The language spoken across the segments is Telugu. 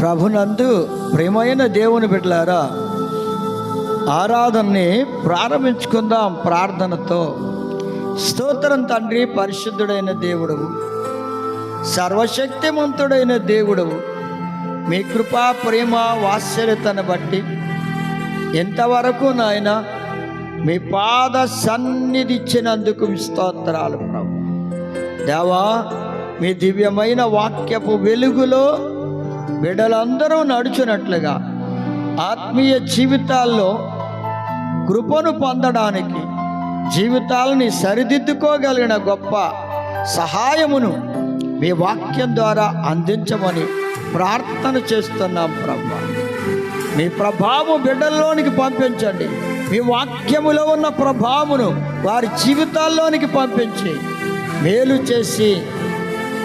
ప్రభునందు ప్రియమైన దేవుని బిడ్డలారా, ఆరాధనని ప్రారంభించుకుందాం ప్రార్థనతో. స్తోత్రం తండ్రి, పరిశుద్ధుడైన దేవుడవు, సర్వశక్తిమంతుడైన దేవుడవు, మీ కృపా ప్రేమ వాత్సల్యతను బట్టి ఎంతవరకు నాయన మీ పాద సన్నిధి ఇచ్చినందుకు స్తోత్రాలు ప్రభు. దేవా, మీ దివ్యమైన వాక్యపు వెలుగులో బిడ్డలందరూ నడుచున్నట్లుగా ఆత్మీయ జీవితాల్లో కృపను పొందడానికి, జీవితాలని సరిదిద్దుకోగలిగిన గొప్ప సహాయమును మీ వాక్యం ద్వారా అందించమని ప్రార్థన చేస్తున్నాం ప్రభు. మీ ప్రభావం బిడ్డల్లోనికి పంపించండి. మీ వాక్యములో ఉన్న ప్రభావమును వారి జీవితాల్లోనికి పంపించి మేలు చేసి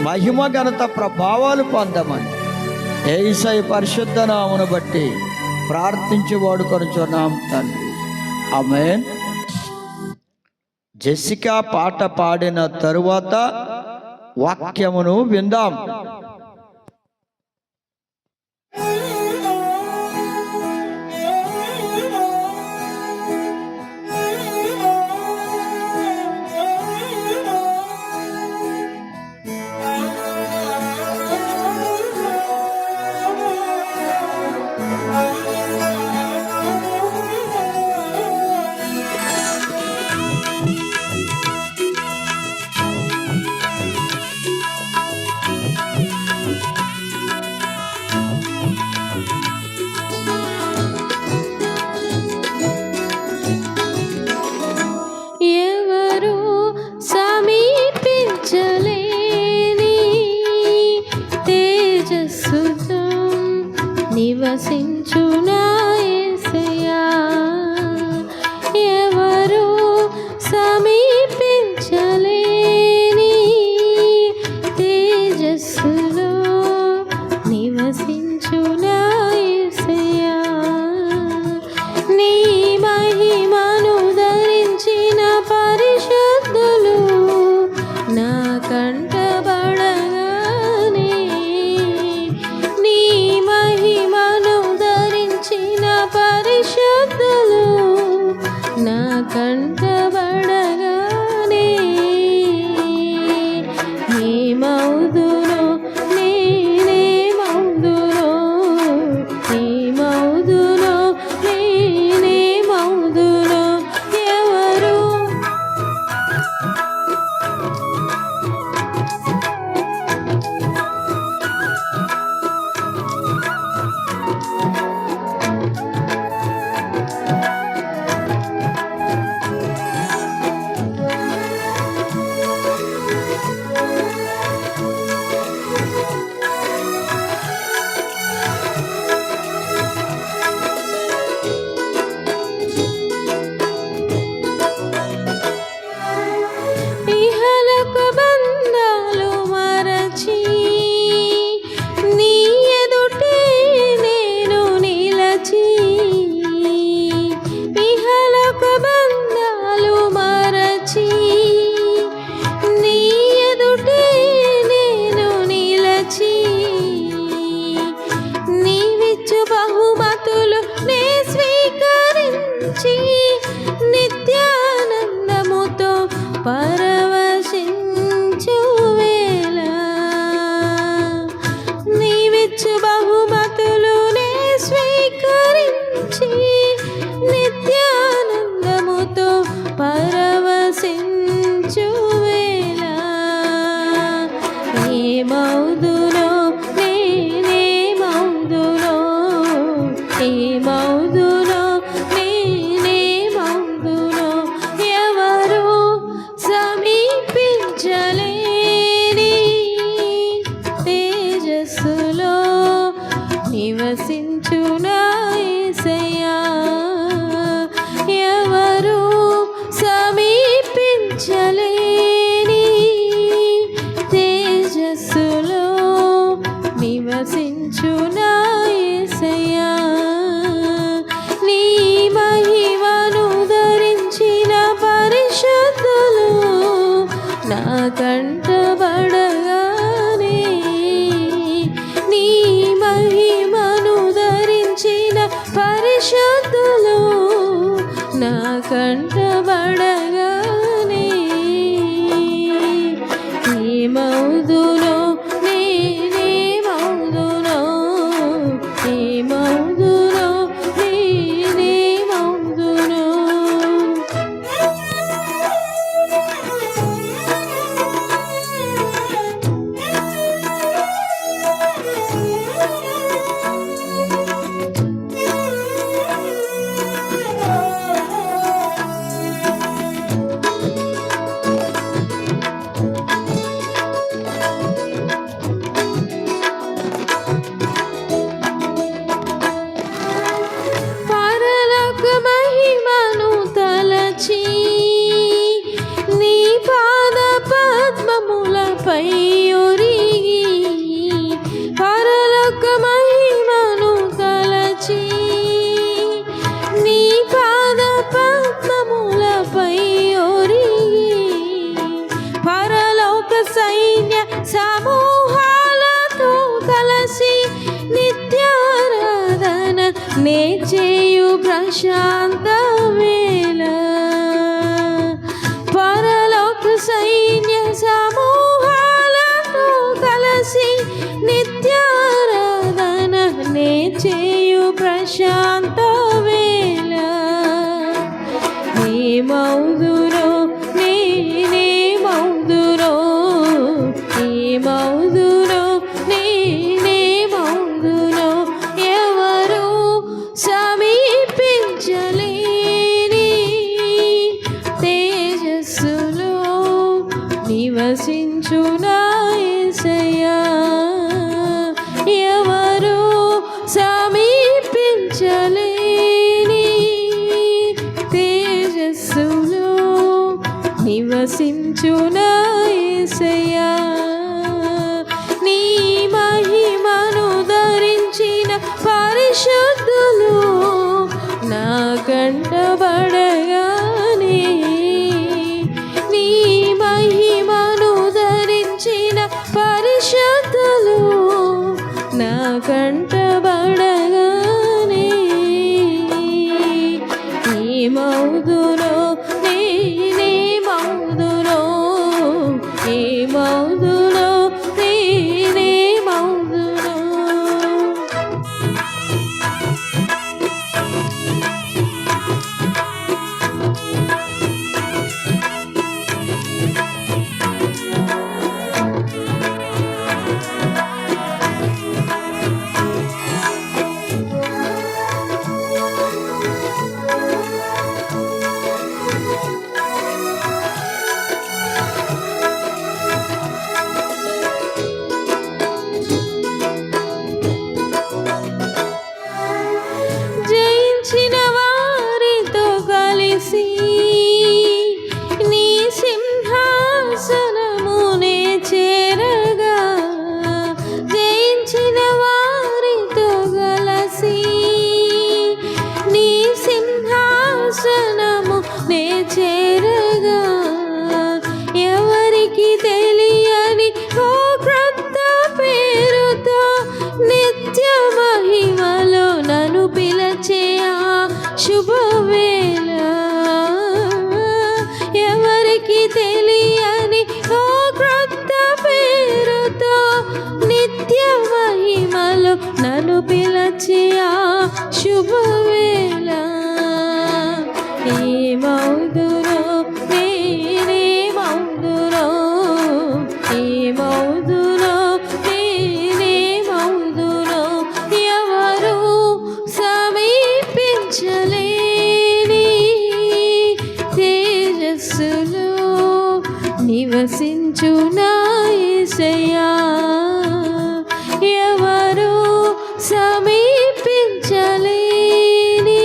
మహిమ ఘనత ప్రభావాలు పొందమని యేసయ్య పరిశుద్ధ నామమును బట్టి ప్రార్థించి వాడుకొనుచున్నాం తండ్రి, ఆమేన్. జెసికా పాట పాడిన తరువాత వాక్యమును విందాం. నివసించునా యేసయ్యా, ఎవరు సమీపించలేని తేజస్సులో నివసించునా యేసయ్యా, నీ మహిమను ధరించిన పరిశుద్ధులు నా కంటబడగానే, నీ మహిమను ధరించిన పరిశుద్ధులు నా కంటబడగానే, ఏమౌదునో నేనేమౌదునో, ఏమౌదునో నేనేమౌదునో, ఎవరు ఇహలోక బంధాలు మరచి నీ ఎదుటే నేను నిలచి, ఇహలోక బంధాలు మరచి నీ ఎదుటే నేను నిలచి, నీవిచ్చు బహుమతులు నే స్వీకరించి నిత్యానందముతో పరవశించు వేళ, నీవిచ్చు బహుమతులు నే స్వీకరించి నిత్యానందముతో పరవశించు వేళ, ఏమౌదునో నేనేమౌదునో, ఏమౌదునో నేనేమౌదునో, ఎవరు సమీపించలేని తేజస్సులో నివసించునా యేసయ్యా, ఎవరు సమీపించలేని తేజస్సులో నివసించునా యేసయ్యా, నీ మహిమను ధరించిన పరిశుద్ధులు నా కంటబడగానే, నీ మహిమ ప్రశాంతవేళ పరలోక సైన్య సమూహాలతో కలిసి నిత్యారాధన నే చేయు ప్రశాంత వేళ నీ మౌదురో నీ మౌదురో నీ మౌదురో నీ మౌదురో ఎవరు సమీపించలేని తేజస్సులో నివసించునా యేసయ్యా ఎవరు సమీపించలేని తేజస్సులో నివసించునా యేసయ్యా నీ మహిమను ధరించిన పరిశుద్ధులు నా కంటబడగానే నీ మహిమను ధరించిన పరిశుద్ధులు నా కంటబడగానే నీ మౌదురో నీ మౌదురో నీ మౌదురో నీ మౌదురో జయించిన వారితో కలిసి నీ సింహాసనమునే చేరగా జయించిన వారితో కలిసి నీ సింహాసనమునే చేరగా ఎవరికి తెలియని ఓ క్రొత్త పేరుతో నిత్య మహిమలో నన్ను పిలచే ఆ శుభవేళ ఎవరికి తెలియని ఓ క్రొత్త పేరుతో నిత్య మహిమలో నన్ను పిలచే ఆ శుభవేళ నీ మౌదురో నీ మౌదురో నీ మౌదురో నీ మౌదురో ఎవరు సమీపించలేని తేజస్సులో నివసించునా యేసయ్యా ఎవరు సమీపించలేని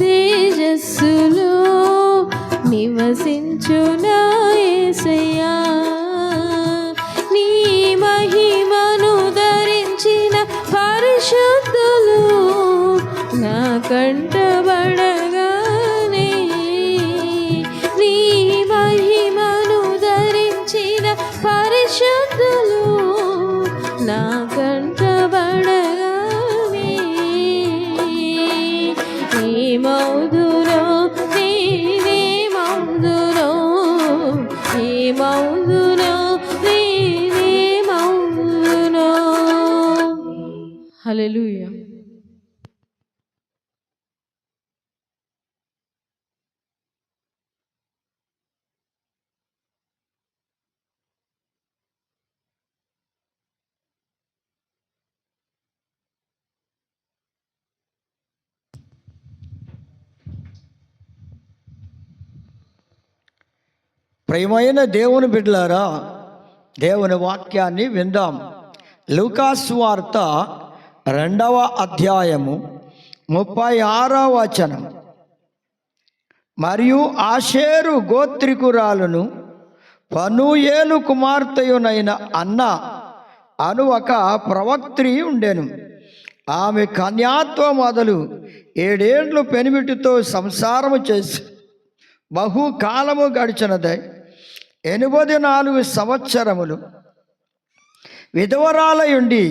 తేజస్సులో నివసించునా యేసయ్యా నీ మహిమను ధరించిన పరిశుద్ధులు నా కంటబడగానే నీ మహిమను ధరించిన పరిశుద్ధులు నా కంటబడగానే నీ మౌదురో నీ మౌదురో నీ మౌదురో నీ మౌదురో హల్లెలూయా. ప్రియమైన దేవుని బిడ్డలారా, దేవుని వాక్యాన్ని విందాం. లూకాసు వార్త 2వ అధ్యాయము 36వ వచనం. మరియు ఆషేరు గోత్రికురాలును పనూయేలు కుమార్తెయునైన అన్న అను ఒక ప్రవక్త్రి ఉండెను. ఆమె కన్యాత్వ మొదలు 7 ఏండ్లు పెనిమిటితో సంసారము చేసి బహుకాలము గడిచినదై 84 సంవత్సరములు విధవరాలయుండి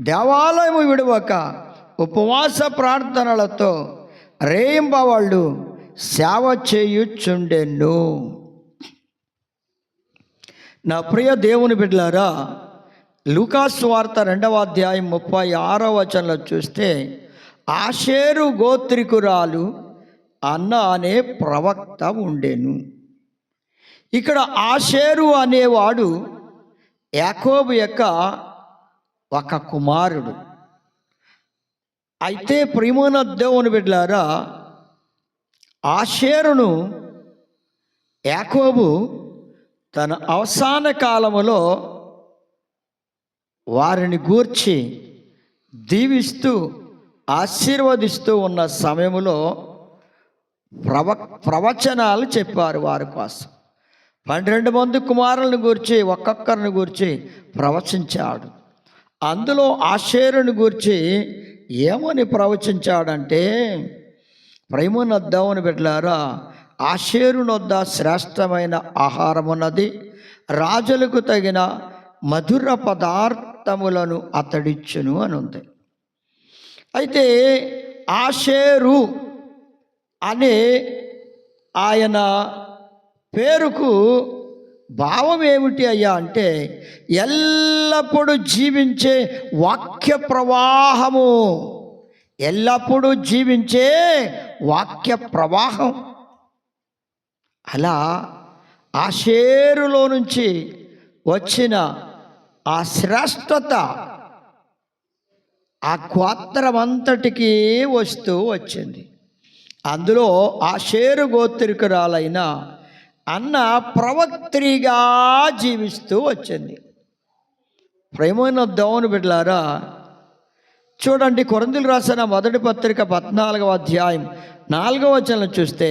దేవాలయము విడవక ఉపవాస ప్రార్థనలతో రేయింబవళ్ళు సేవ చేయుచుండెను. నా ప్రియ దేవుని బిడ్డలారా, లూకాసు వార్త 2వ అధ్యాయం 36వ వచనంలో చూస్తే ఆషేరు గోత్రికురాలు అన్న అనే ప్రవక్త ఉండెను. ఇక్కడ ఆషేరు అనేవాడు యాకోబు యొక్క ఒక కుమారుడు. అయితే ప్రియమైన దేవుని బిడ్డలారా, ఆషేరును యాకోబు తన అవసాన కాలములో వారిని గూర్చి దీవిస్తూ ఆశీర్వదిస్తూ ఉన్న సమయంలో ప్రవచనాలు చెప్పారు వారి కోసం. 12 మంది కుమారులను గూర్చి ఒక్కొక్కరిని గూర్చి ప్రవచించాడు. అందులో ఆషేరుని గూర్చి ఏమని ప్రవచించాడంటే, ప్రేమను దేవుని బిడ్డలారా, ఆషేరునొద్ద శ్రేష్టమైన ఆహారం ఉన్నది, రాజులకు తగిన మధుర పదార్థములను అతడిచ్చును అని ఉంది. అయితే ఆషేరు అనే ఆయన పేరుకు భావం ఏమిటి అయ్యా అంటే, ఎల్లప్పుడూ జీవించే వాక్య ప్రవాహము, ఎల్లప్పుడూ జీవించే వాక్య ప్రవాహం. అలా ఆషేరులో నుంచి వచ్చిన ఆ శ్రేష్టత ఆ గోత్రమంతటికి వస్తూ వచ్చింది. అందులో ఆషేరు గోత్రికురాలైన అన్న ప్రవక్త్రిగా జీవిస్తూ వచ్చింది. ప్రేమైన దేవుని బిడ్డలారా, చూడండి, కొరింథీయులకు రాసిన మొదటి పత్రిక 14వ అధ్యాయం 4వ వచనం చూస్తే,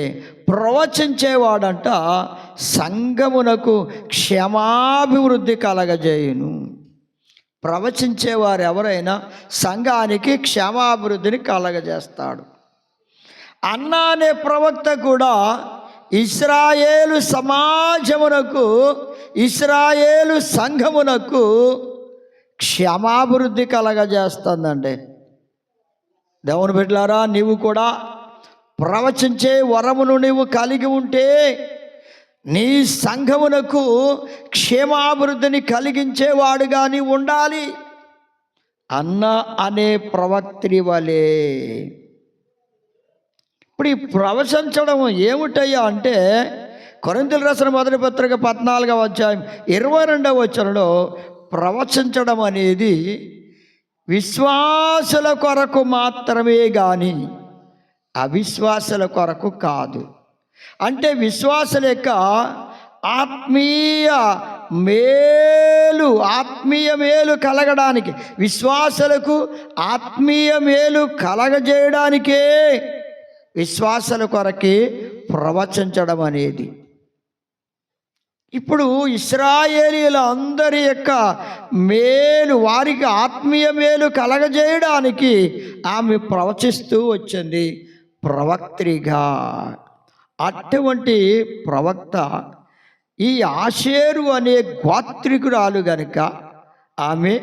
ప్రవచించేవాడంట సంఘమునకు క్షేమాభివృద్ధి కలగజేయును. ప్రవచించేవారు ఎవరైనా సంఘానికి క్షేమాభివృద్ధిని కలగజేస్తాడు. అన్న అనే ప్రవక్త కూడా ఇశ్రాయేలు సమాజమునకు, ఇశ్రాయేలు సంఘమునకు క్షేమాభివృద్ధి కలగజేస్తుందండి. దేవుని బిడ్డలారా, నీవు కూడా ప్రవచించే వరమును నీవు కలిగి ఉంటే నీ సంఘమునకు క్షేమాభివృద్ధిని కలిగించేవాడుగా నీ ఉండాలి. అన్న అనే ప్రవక్త్రి వలె. ఇప్పుడు ఈ ప్రవచించడం ఏమిటయ్యా అంటే, కొరింథీయులకు రాసిన మొదటి పత్రిక 14వ అధ్యాయం 22వ వచనంలో ప్రవచించడం అనేది విశ్వాసుల కొరకు మాత్రమే కానీ అవిశ్వాసుల కొరకు కాదు. అంటే విశ్వాసుల యొక్క ఆత్మీయ మేలు కలగడానికి, విశ్వాసులకు ఆత్మీయ మేలు కలగజేయడానికే విశ్వాసుల కొరకే ప్రవచించడం అనేది. ఇప్పుడు ఇశ్రాయేలీయుల అందరి యొక్క మేలు, వారికి ఆత్మీయ మేలు కలగజేయడానికి ఆమె ప్రవచిస్తూ వచ్చింది ప్రవక్త్రిగా. అటువంటి ప్రవక్త ఈ ఆషేరు అనే గోత్రికురాలు గనుక ఆమె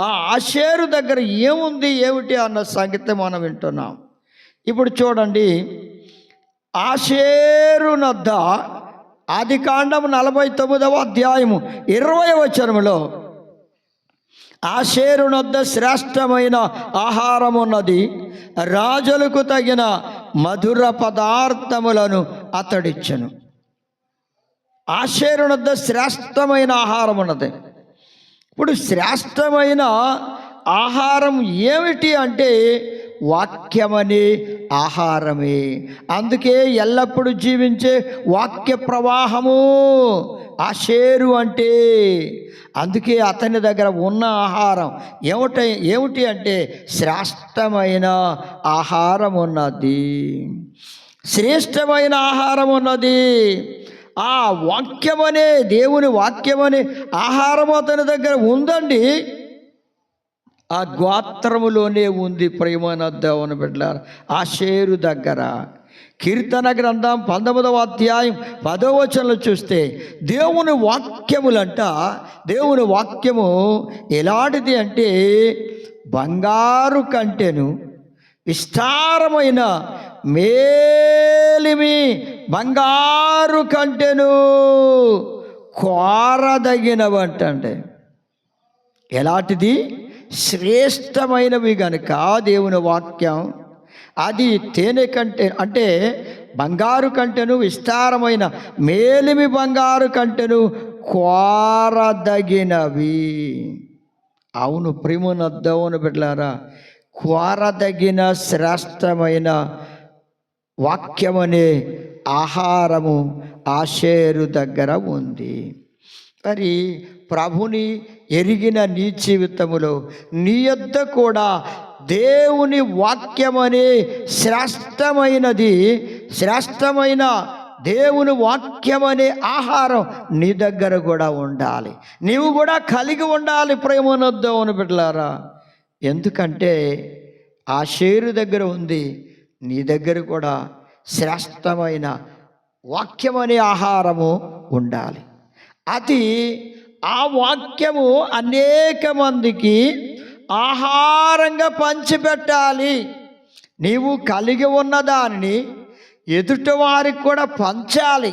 ఆ ఆషేరు దగ్గర ఏముంది ఏమిటి అన్న సంగతి మనం వింటున్నాం. ఇప్పుడు చూడండి, ఆషేరు నద్ద ఆదికాండం 49వ అధ్యాయము 20వ వచనములో ఆషేరు నద్ద శ్రేష్టమైన ఆహారం ఉన్నది, రాజులకు తగిన మధుర పదార్థములను అతడిచ్చెను. ఆషేరు నద్ద శ్రేష్టమైన ఆహారం ఉన్నది. ఇప్పుడు శ్రేష్టమైన ఆహారం ఏమిటి అంటే వాక్యమనే ఆహారమే. అందుకే ఎల్లప్పుడూ జీవించే వాక్య ప్రవాహము ఆషేరు అంటే. అందుకే అతని దగ్గర ఉన్న ఆహారం ఏమిటి అంటే శ్రేష్టమైన ఆహారం ఉన్నది, శ్రేష్టమైన ఆహారం ఉన్నది. ఆ వాక్యమనే, దేవుని వాక్యమనే ఆహారం అతని దగ్గర ఉందండి. ఆ గోత్రములోనే ఉంది. ప్రియమైన దేవుని బిడ్డలారా, ఆషేరు దగ్గర కీర్తన గ్రంథం 19వ అధ్యాయం 10వ వచనంలో చూస్తే దేవుని వాక్యములంట, దేవుని వాక్యము ఎలాంటిది అంటే బంగారు కంటెను విస్తారమైన మేలిమి బంగారు కంటెను కోరదగినవంటే ఎలాంటిది? శ్రేష్టమైనవి గనుక దేవుని వాక్యం అది తేనె కంటే అంటే బంగారు కంటెను విస్తారమైన మేలిమి బంగారు కంటెను కోరదగినవి. అవును ప్రేమను దేవుని బిడ్డలారా, కోరదగిన శ్రేష్టమైన వాక్యమనే ఆహారము ఆషేరు దగ్గర ఉంది. మరి ప్రభుని ఎరిగిన నీ జీవితములో నీ యొద్ద కూడా దేవుని వాక్యమనే శ్రేష్టమైన దేవుని వాక్యమనే ఆహారం నీ దగ్గర కూడా ఉండాలి. నీవు కూడా కలిగి ఉండాలి ప్రేమనొద్దామని బిడ్డలారా. ఎందుకంటే ఆ షేరు దగ్గర ఉంది, నీ దగ్గర కూడా శ్రేష్టమైన వాక్యమనే ఆహారము ఉండాలి. అది ఆ వాక్యము అనేక మందికి ఆహారంగా పంచిపెట్టాలి. నీవు కలిగి ఉన్న దానిని ఎదుటి వారికి కూడా పంచాలి.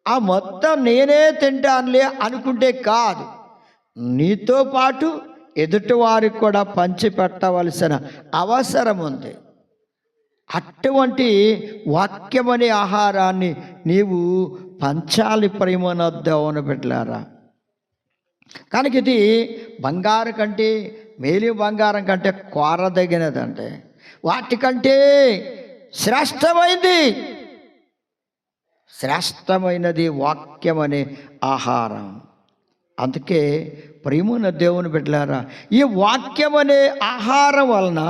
ఆ మొత్తం నేనే తింటానులే అనుకుంటే కాదు, నీతో పాటు ఎదుటి వారికి కూడా పంచిపెట్టవలసిన అవసరం ఉంది. అటువంటి వాక్యమనే ఆహారాన్ని నీవు పంచాలి ప్రేమనొద్దామని బిడ్డలారా. కనుక ఇది బంగారు కంటే మేలి బంగారం కంటే కోరదగినదంటే వాటికంటే శ్రేష్టమైనది వాక్యం అనే ఆహారం. అందుకే ప్రేమన దేవుని బిడ్డలారా, ఈ వాక్యం అనే ఆహారం వలన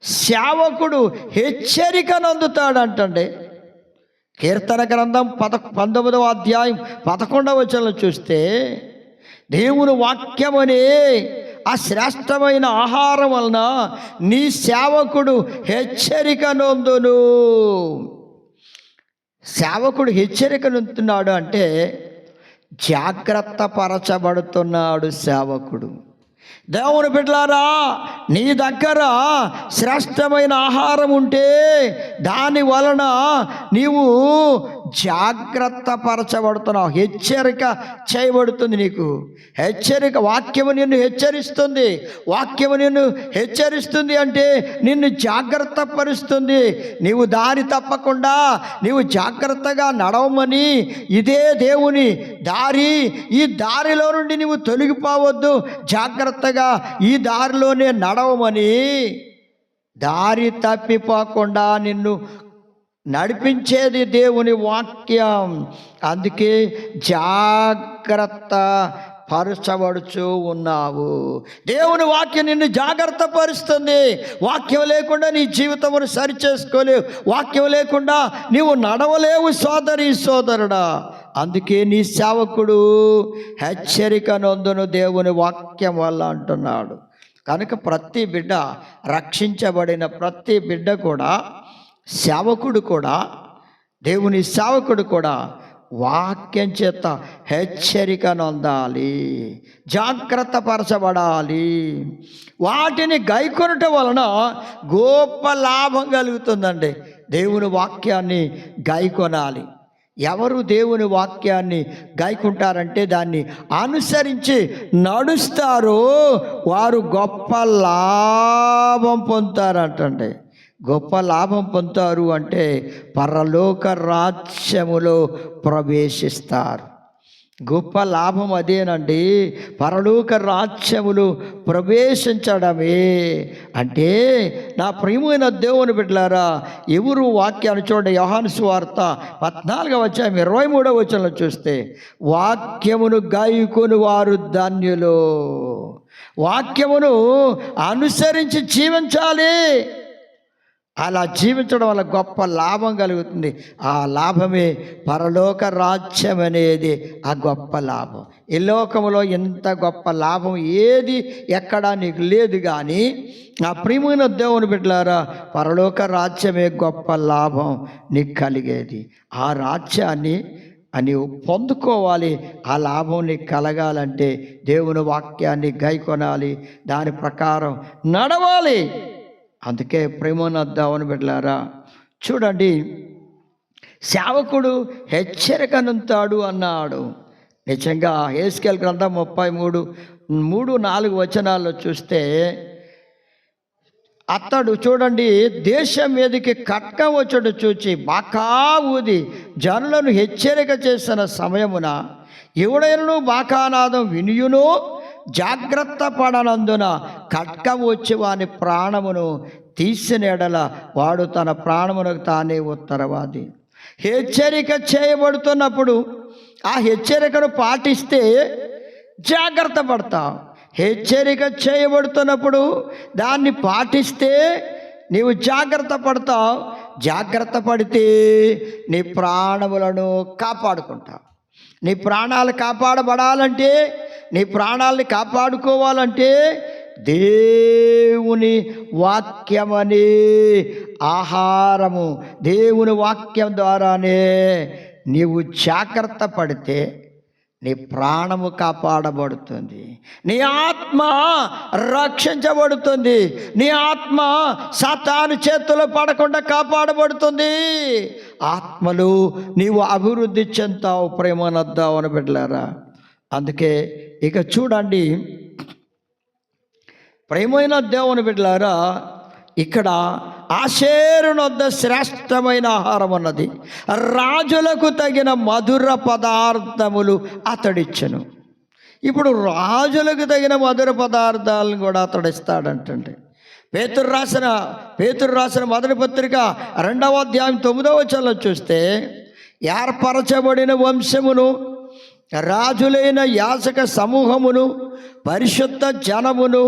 సేవకుడు హెచ్చరికను అందుతాడంటండి. కీర్తన గ్రంథం 19వ అధ్యాయం 11వ వచనంలో చూస్తే దేవుని వాక్యం అనే ఆ శ్రేష్టమైన ఆహారం వలన నీ సేవకుడు హెచ్చరికనొందును. సేవకుడు హెచ్చరికనొందుతున్నాడు అంటే జాగ్రత్త పరచబడుతున్నాడు సేవకుడు. దేవుని బిడ్డలారా, నీ దగ్గర శ్రేష్టమైన ఆహారం ఉంటే దాని వలన నీవు జాగ్రత్త పరచబడుతున్నావు, హెచ్చరిక చేయబడుతుంది. నీకు హెచ్చరిక వాక్యము నిన్ను హెచ్చరిస్తుంది. వాక్యము నిన్ను హెచ్చరిస్తుంది అంటే నిన్ను జాగ్రత్త పరుస్తుంది. నీవు దారి తప్పకుండా నీవు జాగ్రత్తగా నడవమని, ఇదే దేవుని దారి, ఈ దారిలో నుండి నీవు తొలగిపోవద్దు, జాగ్రత్తగా ఈ దారిలోనే నడవమని, దారి తప్పిపోకుండా నిన్ను నడిపించేది దేవుని వాక్యం. అందుకే జాగ్రత్త పరచబడుచు ఉన్నావు. దేవుని వాక్యం నిన్ను జాగ్రత్త పరుస్తుంది. వాక్యం లేకుండా నీ జీవితమును సరిచేసుకోలేవు. వాక్యం లేకుండా నీవు నడవలేవు సోదరి సోదరుడా. అందుకే నీ సేవకుడు హెచ్చరికనొందును దేవుని వాక్యం వల్ల అంటున్నాడు. కనుక ప్రతి బిడ్డ, రక్షించబడిన ప్రతి బిడ్డ కూడా, సేవకుడు కూడా, దేవుని సేవకుడు కూడా వాక్యం చేత హెచ్చరికనొందాలి, జాగ్రత్త పరచబడాలి. వాటిని గైకొనటం వలన గొప్ప లాభం కలుగుతుందండి. దేవుని వాక్యాన్ని గైకొనాలి. ఎవరు దేవుని వాక్యాన్ని గైకుంటారంటే దాన్ని అనుసరించి నడుస్తారో వారు గొప్ప లాభం పొందుతారంటండి. గొప్ప లాభం పొందుతారు అంటే పరలోక రాజ్యములో ప్రవేశిస్తారు. గొప్ప లాభం అదేనండి, పరలోక రాజ్యములు ప్రవేశించడమే. అంటే నా ప్రియమైన దేవుని బిడ్డలారా, ఎవరు వాక్యాన్ని చూడండి. యోహాను సువార్త 14వ అధ్యాయం 23వ వచనంలో చూస్తే, వాక్యమును గాయకుని వారు ధన్యులు. వాక్యమును అనుసరించి జీవించాలి. అలా జీవించడం వల్ల గొప్ప లాభం కలుగుతుంది. ఆ లాభమే పరలోక రాజ్యం అనేది ఆ గొప్ప లాభం. ఈ లోకంలో ఎంత గొప్ప లాభం ఏది ఎక్కడా నీకు లేదు. కానీ నా ప్రియమైన దేవుని బిడ్డలారా, పరలోక రాజ్యమే గొప్ప లాభం నీకు కలిగేది. ఆ రాజ్యాన్ని నీవు పొందుకోవాలి. ఆ లాభం నీకు కలగాలంటే దేవుని వాక్యాన్ని గైకొనాలి, దాని ప్రకారం నడవాలి. అందుకే ప్రేమనద్దామని బిడ్డలారా చూడండి, సేవకుడు హెచ్చరికనుంతాడు అన్నాడు. నిజంగా హెస్కేలు గ్రంథం 33:3-4 వచనాల్లో చూస్తే అతడు చూడండి, దేశం మీదకి ఖడ్గం వచ్చుడు చూచి బాకా ఊది జనులను హెచ్చరిక చేసిన సమయమున ఎవడైనను బాకానాదం వినియును జాగ్రత్త పడనందున ఖడ్గం వచ్చి వాని ప్రాణమును తీసిన ఎడల వాడు తన ప్రాణమునకు తానే ఉత్తరవాది. హెచ్చరిక చేయబడుతున్నప్పుడు ఆ హెచ్చరికను పాటిస్తే జాగ్రత్త పడతావు. హెచ్చరిక చేయబడుతున్నప్పుడు దాన్ని పాటిస్తే నీవు జాగ్రత్త పడతావు. జాగ్రత్త పడితే నీ ప్రాణములను కాపాడుకుంటావు. నీ ప్రాణాలు కాపాడబడాలంటే, నీ ప్రాణాలని కాపాడుకోవాలంటే దేవుని వాక్యమని ఆహారము, దేవుని వాక్యం ద్వారానే నీవు జాగ్రత్త పడితే నీ ప్రాణము కాపాడబడుతుంది, నీ ఆత్మ రక్షించబడుతుంది, నీ ఆత్మ సాతాను చేతుల్లో పడకుండా కాపాడబడుతుంది. ఆత్మలు నీవు అభివృద్ధి చెందుతావు. ప్రేమనద్దావు అని బిడ్డలారా. అందుకే ఇక చూడండి, ప్రేమైన దేవుని బిడ్డలారా, ఇక్కడ ఆషేరునొద్ద శ్రేష్టమైన ఆహారం ఉన్నది, రాజులకు తగిన మధుర పదార్థములు అతడిచ్చను. ఇప్పుడు రాజులకు తగిన మధుర పదార్థాలను కూడా అతడు ఇస్తాడంటండి. పేతురు రాసిన మొదటి పత్రిక 2వ అధ్యాయం 9వ వచనంలో చూస్తే, ఏర్పరచబడిన వంశమును, రాజులైన యాజక సమూహమును, పరిశుద్ధ జనమును,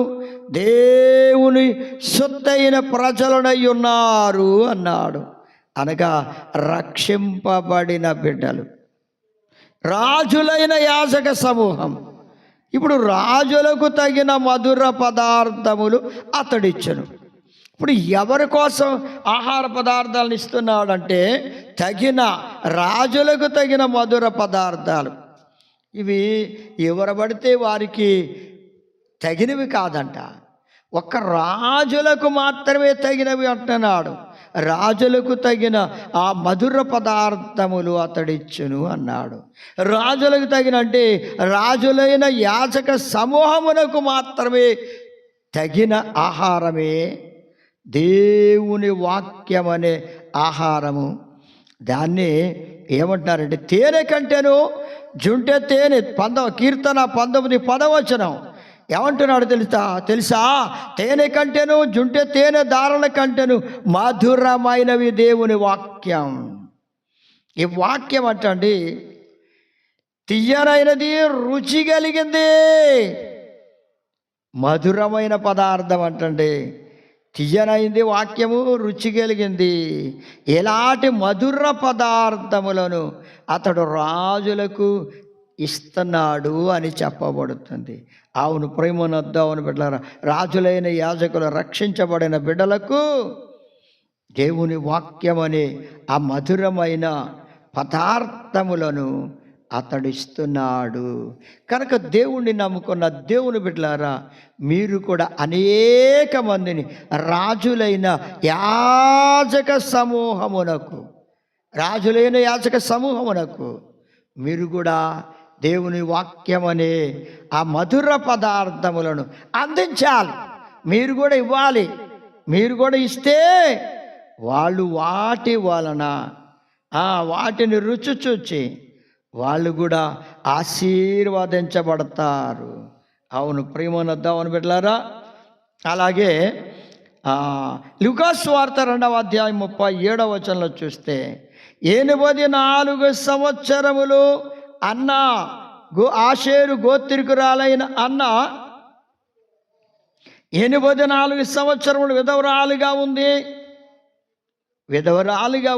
దేవుని సొత్తైన ప్రజలనై ఉన్నారు అన్నాడు. అనగా రక్షింపబడిన బిడ్డలు, రాజులైన యాజక సమూహం. ఇప్పుడు రాజులకు తగిన మధుర పదార్థములు అతడిచ్చను. ఇప్పుడు ఎవరి కోసం ఆహార పదార్థాలను ఇస్తున్నాడంటే రాజులకు తగిన మధుర పదార్థాలు. ఇవి ఎవరు పడితే వారికి తగినవి కాదంట, ఒక్క రాజులకు మాత్రమే తగినవి అంటున్నాడు. రాజులకు తగిన ఆ మధుర పదార్థములు అతడిచ్చును అన్నాడు. రాజులకు తగిన అంటే రాజులైన యాజక సమూహమునకు మాత్రమే తగిన ఆహారమే దేవుని వాక్యం అనే ఆహారము. దాన్ని ఏమంటున్నారంటే తేనె కంటేను జుంటె తేనె. కీర్తన 19:10 ఏమంటున్నాడు తెలుసా? తేనె కంటేను జుంటె తేనె దారుల కంటేను మధురమైనవి దేవుని వాక్యం. ఈ వాక్యం అంటండి తియ్యనైనది, రుచి కలిగింది. మధురమైన పదార్థం అంటండి, తియ్యనైంది వాక్యము, రుచి కలిగింది. ఎలాంటి మధుర పదార్థములను అతడు రాజులకు ఇస్తున్నాడు అని చెప్పబడుతుంది. అవును ప్రేమనొద్దామని బిడ్డలారా, రాజులైన యాజకులు, రక్షించబడిన బిడ్డలకు దేవుని వాక్యం అనే ఆ మధురమైన పదార్థములను అతడిస్తున్నాడు. కనుక దేవుణ్ణి నమ్ముకున్న దేవుని బిడ్డలారా, మీరు కూడా అనేక మందిని రాజులైన యాజక సమూహమునకు మీరు కూడా దేవుని వాక్యం అనే ఆ మధుర పదార్థములను అందించాలి. మీరు కూడా ఇవ్వాలి. మీరు కూడా ఇస్తే వాళ్ళు వాటి వలన వాటిని రుచి చూచి వాళ్ళు కూడా ఆశీర్వదించబడతారు. అవును ప్రేమనొద్దామని బిడ్డలారా. అలాగే లూకా సువార్త 2వ అధ్యాయం 37వ వచనంలో చూస్తే 84 సంవత్సరములు అన్న ఆషేరు గోత్రికురాలైన అన్న 84 సంవత్సరములు విధవరాలుగా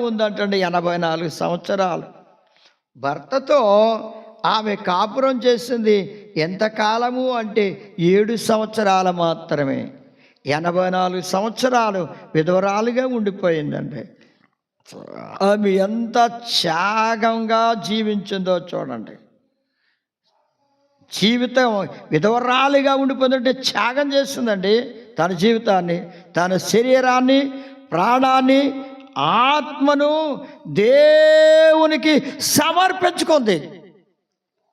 ఉందంటండి. 84 సంవత్సరాలు భర్తతో ఆమె కాపురం చేసింది. ఎంతకాలము అంటే 7 సంవత్సరాలు మాత్రమే. 84 సంవత్సరాలు విధవరాలుగా ఉండిపోయిందండి. ఆమె ఎంత త్యాగంగా జీవించిందో చూడండి. జీవితం విధవరాలుగా ఉండిపోయిందంటే త్యాగం చేస్తుందండి. తన జీవితాన్ని, తన శరీరాన్ని, ప్రాణాన్ని, ఆత్మను దేవునికి సమర్పించుకుంది.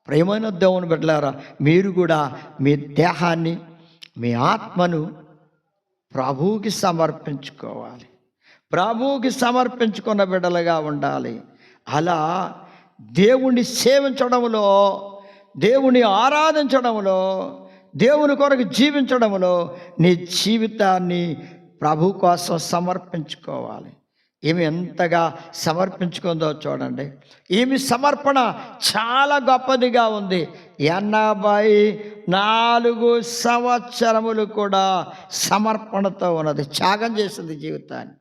ప్రేమైన దేవుని బిడ్డలారా, మీరు కూడా మీ దేహాన్ని, మీ ఆత్మను ప్రభువుకి సమర్పించుకోవాలి. ప్రభువుకి సమర్పించుకున్న బిడ్డలుగా ఉండాలి. అలా దేవుణ్ణి సేవించడంలో, దేవుని ఆరాధించడంలో, దేవుని కొరకు జీవించడంలో నీ జీవితాన్ని ప్రభు కోసం సమర్పించుకోవాలి. ఈమె ఎంతగా సమర్పించుకుందో చూడండి. ఈమె సమర్పణ చాలా గొప్పదిగా ఉంది. 84 సంవత్సరములు కూడా సమర్పణతో ఉన్నది. త్యాగం చేసింది జీవితాన్ని.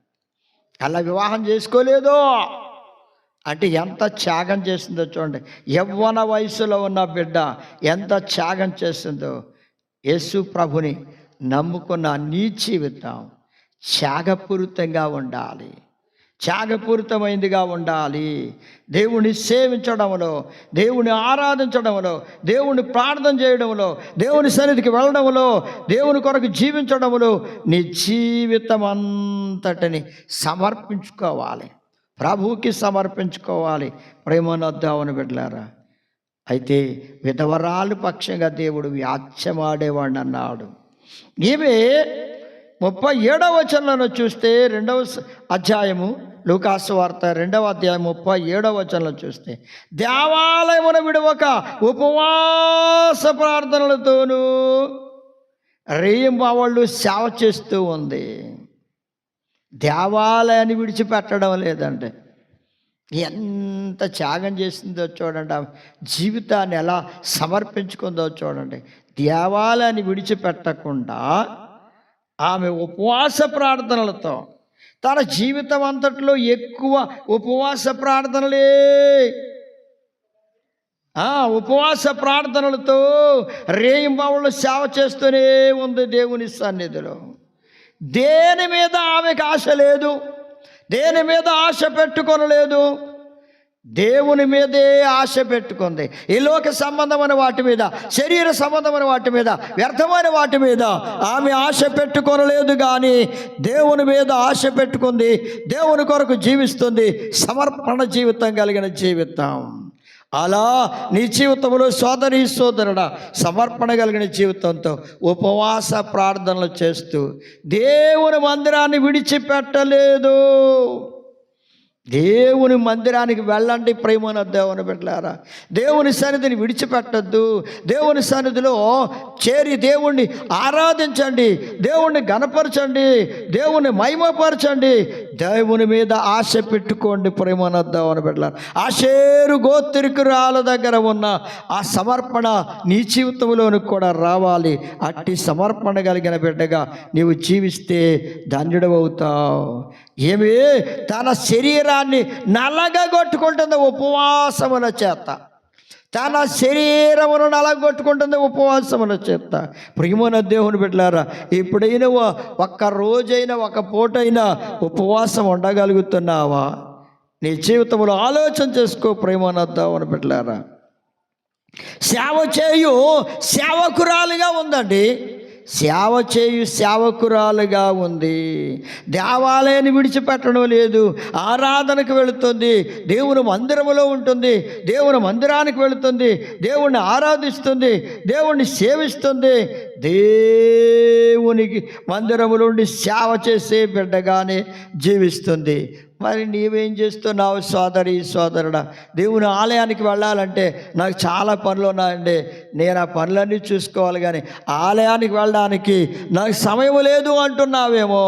అలా వివాహం చేసుకోలేదో అంటే ఎంత త్యాగం చేసిందో చూడండి. యవ్వన వయసులో ఉన్న బిడ్డ ఎంత త్యాగం చేసిందో. యేసు ప్రభుని నమ్ముకున్న నీ జీవితం త్యాగపూరితంగా ఉండాలి, త్యాగపూరితమైనదిగా ఉండాలి. దేవుని సేవించడంలో, దేవుని ఆరాధించడంలో, దేవుని ప్రార్థన చేయడంలో, దేవుని సన్నిధికి వెళ్ళడంలో, దేవుని కొరకు జీవించడంలో నీ జీవితం అంతటిని సమర్పించుకోవాలి, ప్రభువుకి సమర్పించుకోవాలి. ప్రేమనొద్దామని బిడ్డలారా, అయితే విధవరాలు పక్షంగా దేవుడు వ్యాజ్యమాడేవాడిని అన్నాడు. ఈమె 37వ వచనంలో చూస్తే, 2వ అధ్యాయము లూకాసు వార్త 2వ అధ్యాయం 37వ వచనంలో చూస్తే, దేవాలయమున విడవక ఉపవాస ప్రార్థనలతోనూ రేయింబావళ్ళు సేవ చేస్తూ ఉంది. దేవాలయాన్ని విడిచిపెట్టడం లేదంటే ఎంత త్యాగం చేసిందో చూడండి. జీవితాన్ని ఎలా సమర్పించుకుందో చూడండి. దేవాలయాన్ని విడిచిపెట్టకుండా ఆమె ఉపవాస ప్రార్థనలతో, తన జీవితం అంతట్లో ఎక్కువ ఉపవాస ప్రార్థనలే, ఉపవాస ప్రార్థనలతో రేయింబావుళ్ళు సేవ చేస్తూనే ఉంది దేవుని సన్నిధిలో. దేని మీద ఆమెకు ఆశ లేదు, దేని మీద ఆశ పెట్టుకొనలేదు, దేవుని మీదే ఆశ పెట్టుకుంది. ఈ లోక సంబంధమైన వాటి మీద, శరీర సంబంధమైన వాటి మీద, వ్యర్థమైన వాటి మీద ఆమె ఆశ పెట్టుకొనలేదు. కానీ దేవుని మీద ఆశ పెట్టుకుంది, దేవుని కొరకు జీవిస్తుంది. సమర్పణ జీవితం కలిగిన జీవితం. అలా నీ జీవితంలో సోదరి సోదరుడా, సమర్పణ కలిగిన జీవితంతో ఉపవాస ప్రార్థనలు చేస్తూ దేవుని మందిరాన్ని విడిచిపెట్టలేదు. దేవుని మందిరానికి వెళ్ళండి ప్రేమన దేవుని బిడ్డలారా. దేవుని సన్నిధిని విడిచిపెట్టద్దు. దేవుని సన్నిధిలో చేరి దేవుణ్ణి ఆరాధించండి, దేవుణ్ణి గణపరచండి, దేవుని మహిమపరచండి. దేవుని మీద ఆశ పెట్టుకోండి ప్రేమన దేవుని బిడ్డలారా. ఆషేరు గోత్రికురాల దగ్గర ఉన్న ఆ సమర్పణ నీ జీవితంలోనికి కూడా రావాలి. అట్టి సమర్పణ కలిగిన బిడ్డగా నీవు జీవిస్తే ధన్యుడవుతావు. ఏమి తన శరీరాన్ని నలగగొట్టుకుంటుంది ఉపవాసముల చేత, తన శరీరమును నలగొట్టుకుంటుంది ఉపవాసముల చేత. ప్రియమైన దేవుని బిడ్డలారా, ఎప్పుడైనా ఒక్క రోజైనా, ఒక పూటైనా ఉపవాసం ఉండగలుగుతున్నావా? నీ జీవితంలో ఆలోచన చేసుకో ప్రియమైన దేవుని బిడ్డలారా. సేవ చేయు సేవకురాలుగా ఉందండి, సేవ చేయు సేవకురాలుగా ఉంది. దేవాలయాన్ని విడిచిపెట్టడం లేదు, ఆరాధనకు వెళుతుంది, దేవుని మందిరములో ఉంటుంది, దేవుని మందిరానికి వెళుతుంది, దేవుణ్ణి ఆరాధిస్తుంది, దేవుణ్ణి సేవిస్తుంది. దేవునికి మందిరములో ఉండి సేవ చేసే బిడ్డగానే జీవిస్తుంది. మరి నీవేం చేస్తున్నావు సోదరి సోదరుడా? దేవుని ఆలయానికి వెళ్ళాలంటే నాకు చాలా పనులు ఉన్నాయండి, నేను ఆ పనులన్నీ చూసుకోవాలి, కానీ ఆలయానికి వెళ్ళడానికి నాకు సమయం లేదు అంటున్నావేమో.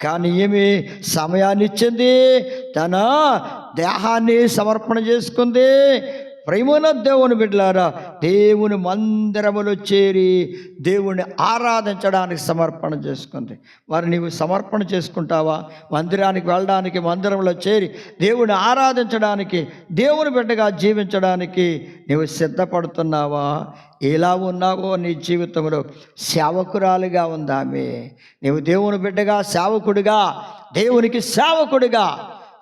కానీ ఏమి సమయాన్ని ఇచ్చింది, తన దేహాన్ని సమర్పణ చేసుకుంది. ప్రేమన దేవుని బిడ్డలారా, దేవుని మందిరములో చేరి దేవుని ఆరాధించడానికి సమర్పణ చేసుకుంది. మరి నీవు సమర్పణ చేసుకుంటావా? మందిరానికి వెళ్ళడానికి, మందిరంలో చేరి దేవుని ఆరాధించడానికి, దేవుని బిడ్డగా జీవించడానికి నీవు సిద్ధపడుతున్నావా? ఎలా ఉన్నావో నీ జీవితంలో సేవకురాలుగా ఉందామే. నీవు దేవుని బిడ్డగా, సేవకుడిగా, దేవునికి సేవకుడిగా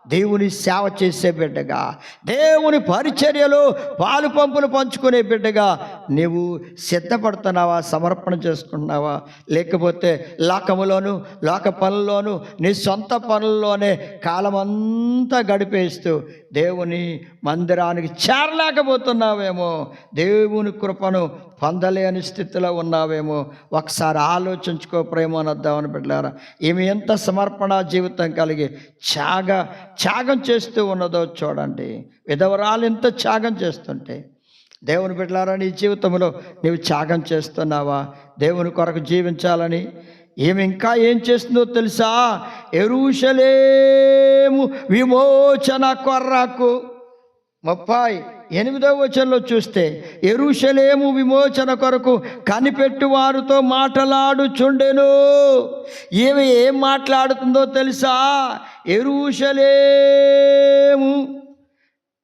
దేవుని సేవ చేసే బిడ్డగా, దేవుని పరిచర్యలో పాలు పంపులు పంచుకునే బిడ్డగా నీవు సిద్ధపడుతున్నావా, సమర్పణ చేసుకుంటున్నావా? లేకపోతే లోకములోను లోక పనుల్లోనూ నీ సొంత పనుల్లోనే కాలమంతా గడిపేస్తూ దేవుని మందిరానికి చేరలేకపోతున్నావేమో, దేవుని కృపను పొందలేని స్థితిలో ఉన్నావేమో. ఒకసారి ఆలోచించుకో ప్రేమనొద్దామని బిడ్డలారా. ఈమె ఎంత సమర్పణ జీవితం కలిగి త్యాగం చేస్తూ ఉన్నదో చూడండి. విధవరాలు ఎంత త్యాగం చేస్తుంటే, దేవుని బిడ్డలారా, నీ జీవితంలో నీవు త్యాగం చేస్తున్నావా దేవుని కొరకు జీవించాలని? ఈమె ఇంకా ఏం చేస్తుందో తెలుసా? యెరూషలేము విమోచన కొరకు 38వ వచనంలో చూస్తే, యెరూషలేము విమోచన కొరకు కనిపెట్టు వారితో మాట్లాడుచుండెను. ఈమె ఏం మాట్లాడుతుందో తెలుసా? యెరూషలేము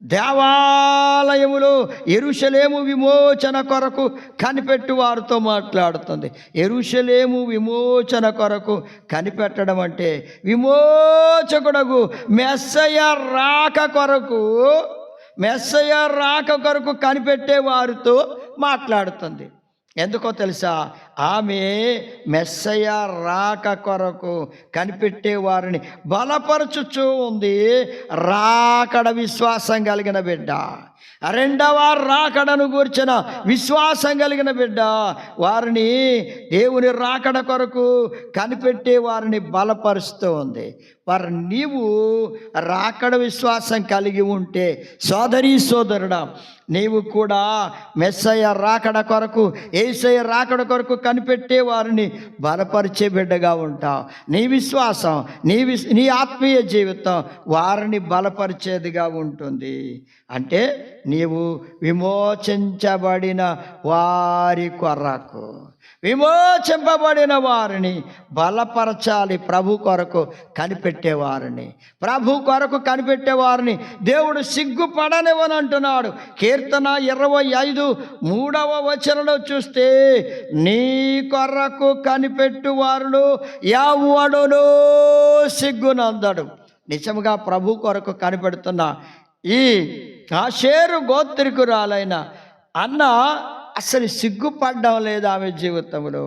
దేవాలయములో యెరూషలేము విమోచన కొరకు కనిపెట్టు వారితో మాట్లాడుతుంది. యెరూషలేము విమోచన కొరకు కనిపెట్టడం అంటే విమోచకుడగు మెస్సయ్య రాక కొరకు కనిపెట్టే వారితో మాట్లాడుతుంది. ఎందుకో తెలుసా? ఆమె మెస్సయ్య రాక కొరకు కనిపెట్టే వారిని బలపరచుచూ ఉంది. రాకడ విశ్వాసం కలిగిన బిడ్డ, రెండవ రాకడను గూర్చిన విశ్వాసం కలిగిన బిడ్డ, వారిని దేవుని రాకడ కొరకు కనిపెట్టే వారిని బలపరుస్తూ ఉంది. వారు నీవు రాకడ విశ్వాసం కలిగి ఉంటే సోదరీ సోదరుడా, నీవు కూడా మెస్సయ్య రాకడ కొరకు, యేసయ్య రాకడ కొరకు కనిపెట్టే వారిని బలపరిచే బిడ్డగా ఉంటావు. నీ విశ్వాసం, నీ ఆత్మీయ జీవితం వారిని బలపరిచేదిగా ఉంటుంది. అంటే నీవు విమోచించబడిన వారి కొరకు, విమోచింపబడిన వారిని బలపరచాలి. ప్రభు కొరకు కనిపెట్టేవారిని, ప్రభు కొరకు కనిపెట్టేవారిని దేవుడు సిగ్గుపడనివని అంటున్నాడు. కీర్తన 25:3వ వచనంలో చూస్తే, నీ కొరకు కనిపెట్టు వారులు ఎవడును సిగ్గునందడు. నిజముగా ప్రభు కొరకు కనిపెడుతున్న ఈ ఆషేరు గోత్రికురాలైన అన్న అసలు సిగ్గుపడడం లేదు ఆమె జీవితంలో.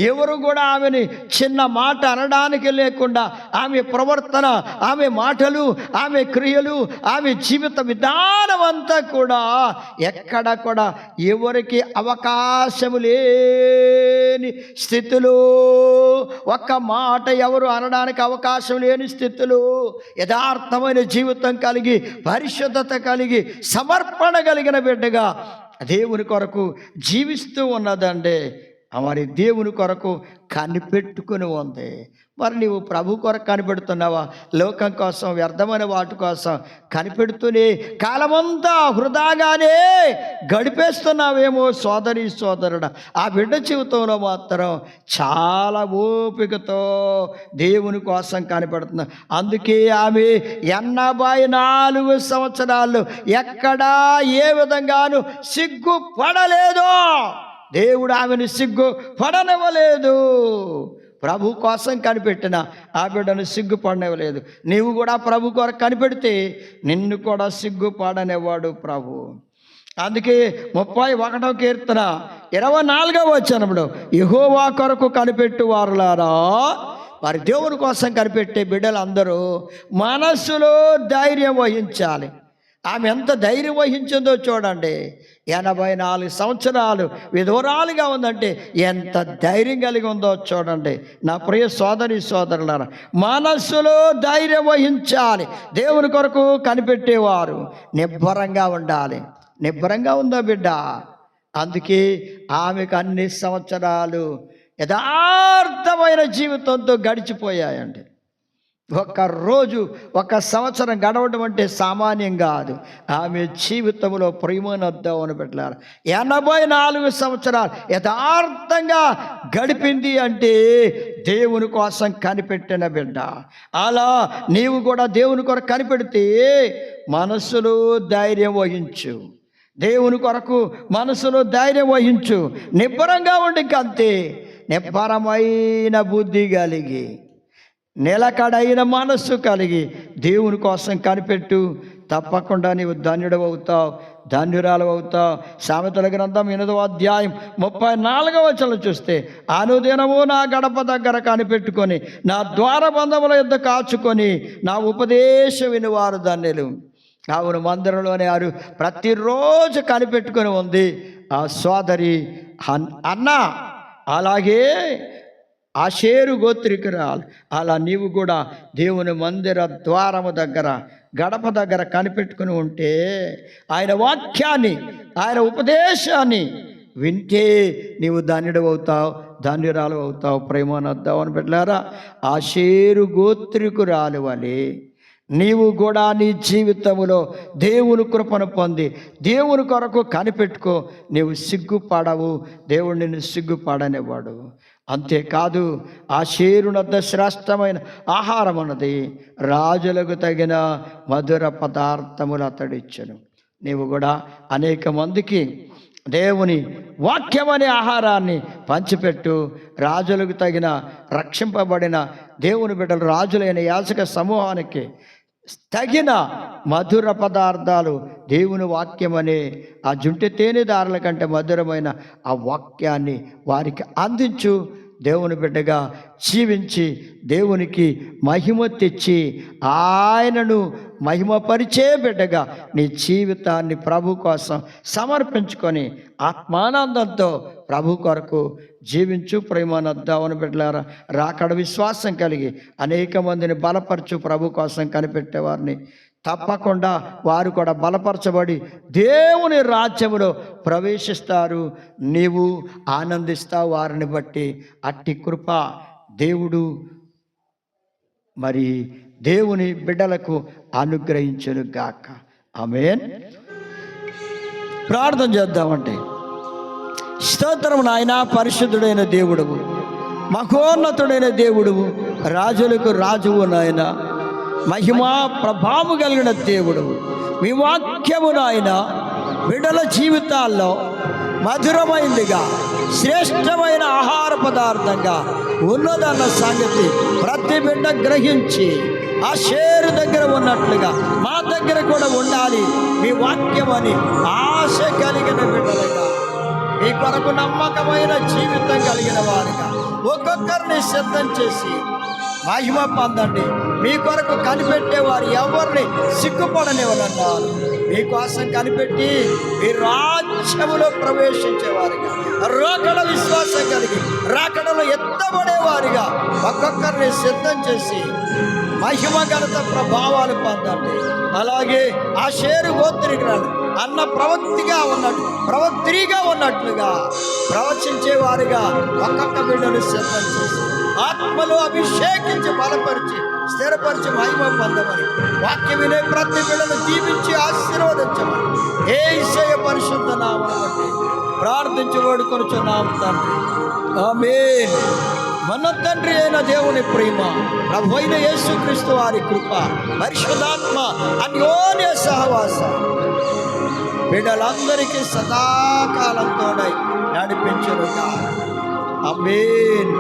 ఎవరు కూడా ఆమెని చిన్న మాట అనడానికి లేకుండా ఆమె ప్రవర్తన, ఆమె మాటలు, ఆమె క్రియలు, ఆమె జీవిత విధానం అంతా కూడా ఎక్కడ కూడా ఎవరికి అవకాశము లేని స్థితిలో, ఒక్క మాట ఎవరు అనడానికి అవకాశం లేని స్థితిలో యథార్థమైన జీవితం కలిగి, పరిశుద్ధత కలిగి, సమర్పణ కలిగిన బిడ్డగా దేవుని కొరకు జీవిస్తూ ఉన్నదండి. మరి దేవుని కొరకు కనిపెట్టుకుని ఉంది. మరి నీవు ప్రభు కొరకు కనిపెడుతున్నావా? లోకం కోసం, వ్యర్థమైన వాటి కోసం కనిపెడుతూనే కాలమంతా వృధాగానే గడిపేస్తున్నావేమో సోదరి సోదరుడా. ఆ బిడ్డ జీవితంలో మాత్రం చాలా ఓపికతో దేవుని కోసం కనిపెడుతున్నా. అందుకే ఆమె 84 సంవత్సరాలు ఎక్కడా ఏ విధంగానూ సిగ్గుపడలేదు. దేవుడు ఆమెను సిగ్గు పడనివ్వలేదు. ప్రభు కోసం కనిపెట్టిన ఆ బిడ్డను సిగ్గుపడనివ్వలేదు. నీవు కూడా ప్రభు కొరకు కనిపెడితే నిన్ను కూడా సిగ్గుపడనివ్వడు ప్రభు. అందుకే 31వ కీర్తన 24వ వచనంలో, యెహోవా కొరకు కనిపెట్టు వారులారా, వారి దేవుని కోసం కనిపెట్టే బిడ్డలందరూ మనస్సులో ధైర్యం వహించాలి. ఆమె ఎంత ధైర్యం వహించిందో చూడండి. 84 సంవత్సరాలు విధవరాలుగా ఉందంటే ఎంత ధైర్యం కలిగి ఉందో చూడండి. నా ప్రియ సోదరి సోదరులారా, మనస్సులో ధైర్యం వహించాలి. దేవుని కొరకు కనిపెట్టేవారు నిబ్బరంగా ఉండాలి. నిబ్బరంగా ఉందా బిడ్డ? అందుకే ఆమెకు అన్ని సంవత్సరాలు యథార్థమైన జీవితంతో గడిచిపోయాయండి. ఒక్క రోజు, ఒక సంవత్సరం గడవడం అంటే సామాన్యం కాదు. ఆమె జీవితంలో ప్రేమనొద్దామని పెట్టారు. 84 సంవత్సరాలు యథార్థంగా గడిపింది అంటే దేవుని కోసం కనిపెట్టిన బిడ్డ. అలా నీవు కూడా దేవుని కొరకు కనిపెడితే మనస్సులో ధైర్యం వహించు. దేవుని కొరకు మనసులో ధైర్యం వహించు. నిబ్బరంగా ఉండి, అంతే నిబ్బరమైన బుద్ధి కలిగి, నిలకడైన మనస్సు కలిగి దేవుని కోసం కనిపెట్టు. తప్పకుండా నీవు ధన్యుడు అవుతావు, ధన్యురాలు అవుతావు. సామెతల గ్రంథం 8వ అధ్యాయం 34వ వచనం చూస్తే, అనుదినము నా గడప దగ్గర కనిపెట్టుకొని నా ద్వారబంధముల యొద్ద కాచుకొని నా ఉపదేశం వినివారు ధన్యులు. అవును, మందిరంలోనే వారు ప్రతిరోజు కనిపెట్టుకొని ఉంది ఆ సోదరి అన్న. అలాగే ఆషేరు గోత్రికురాలు. అలా నీవు కూడా దేవుని మందిర ద్వారము దగ్గర గడప దగ్గర కనిపెట్టుకుని ఉంటే ఆయన వాక్యాన్ని, ఆయన ఉపదేశాన్ని వింటే నీవు ధన్యుడు అవుతావు, ధన్యురాలు అవుతావు. ప్రేమనద్దామని పెట్టారా? ఆషేరు గోత్రికురాలు వలె నీవు కూడా నీ జీవితంలో దేవుని కృపను పొంది దేవుని కొరకు కనిపెట్టుకో. నీవు సిగ్గుపడవు, దేవుడు నిన్ను సిగ్గుపడనివాడు. అంతేకాదు ఆషేరునద్ద శ్రేష్టమైన ఆహారం ఉన్నది, రాజులకు తగిన మధుర పదార్థములు అతడిచ్చును. నీవు కూడా అనేక మందికి దేవుని వాక్యం అనే ఆహారాన్ని పంచిపెట్టు. రాజులకు తగిన రక్షింపబడిన దేవుని బిడ్డలు, రాజులైన యాజక సమూహానికి తగిన మధుర పదార్థాలు దేవుని వాక్యమనే ఆ జుంటి తేనెదారుల కంటే మధురమైన ఆ వాక్యాన్ని వారికి అందించు. దేవుని బిడ్డగా జీవించి దేవునికి మహిమ తెచ్చి ఆయనను మహిమపరిచే బిడ్డగా నీ జీవితాన్ని ప్రభు కోసం సమర్పించుకొని ఆత్మానందంతో ప్రభు కొరకు జీవించు. ప్రేమానందావని బిడ్డలారా, రాకడ విశ్వాసం కలిగి అనేక మందిని బలపరచు. ప్రభు కోసం కనిపెట్టేవారిని తప్పకుండా వారు కూడా బలపరచబడి దేవుని రాజ్యములో ప్రవేశిస్తారు. నీవు ఆనందిస్తావు వారిని బట్టి. అట్టి కృప దేవుడు మరి దేవుని బిడ్డలకు అనుగ్రహించును గాక. ఆమేన్. ప్రార్థన చేద్దామంటే, స్తోత్రం నాయన, పరిశుద్ధుడైన దేవుడువు, మహోన్నతుడైన దేవుడువు, రాజులకు రాజువు నాయన, మహిమా ప్రభావం కలిగిన దేవుడు. మీ వాక్యము నాయన బిడ్డల జీవితాల్లో మధురమైందిగా, శ్రేష్టమైన ఆహార పదార్థంగా ఉన్నదన్న సంగతి ప్రతి బిడ్డ గ్రహించి ఆషేరు దగ్గర ఉన్నట్లుగా మా దగ్గర కూడా ఉండాలి మీ వాక్యం అని ఆశ కలిగిన బిడ్డలుగా, మీ కొరకు నమ్మకమైన జీవితం కలిగిన వారుగా ఒక్కొక్కరిని సిద్ధం చేసి మహిమ పొందండి. మీ కొరకు కనిపెట్టేవారు ఎవరిని సిగ్గుపడనివ్వనన్నారు. మీకోసం కనిపెట్టి మీ రాజ్యములో ప్రవేశించేవారుగా, రాకడ విశ్వాసం కలిగి రాకడలో ఎత్తబడేవారుగా ఒక్కొక్కరిని సిద్ధం చేసి మహిమ ఘనత ప్రభావాలు పొందండి. అలాగే ఆషేరు గోత్రికురాలు అన్న ప్రవక్త్రిగా ఉన్నట్లుగా ప్రవచించేవారుగా ఒక్కొక్క బిడ్డను సిద్ధం చేసి ఆత్మలో అభిషేకించి బలపరిచి స్థిరపరిచి మహిమ పొందమని వాక్యం వినే ప్రతి బిడ్డను దీవించి ఆశీర్వదించమని యేసయ్య పరిశుద్ధ నామమున బట్టి ప్రార్థించి వేడుకొనుచున్నాము తండ్రి. ఆమేన్. మన తండ్రి అయిన దేవుని ప్రేమ, ప్రభు అయిన యేసుక్రీస్తు వారి కృప, పరిశుద్ధాత్మ అన్యోన్య సహవాసం బిడ్డలందరికీ సదాకాలంతోనై నడిపించును. ఆమేన్.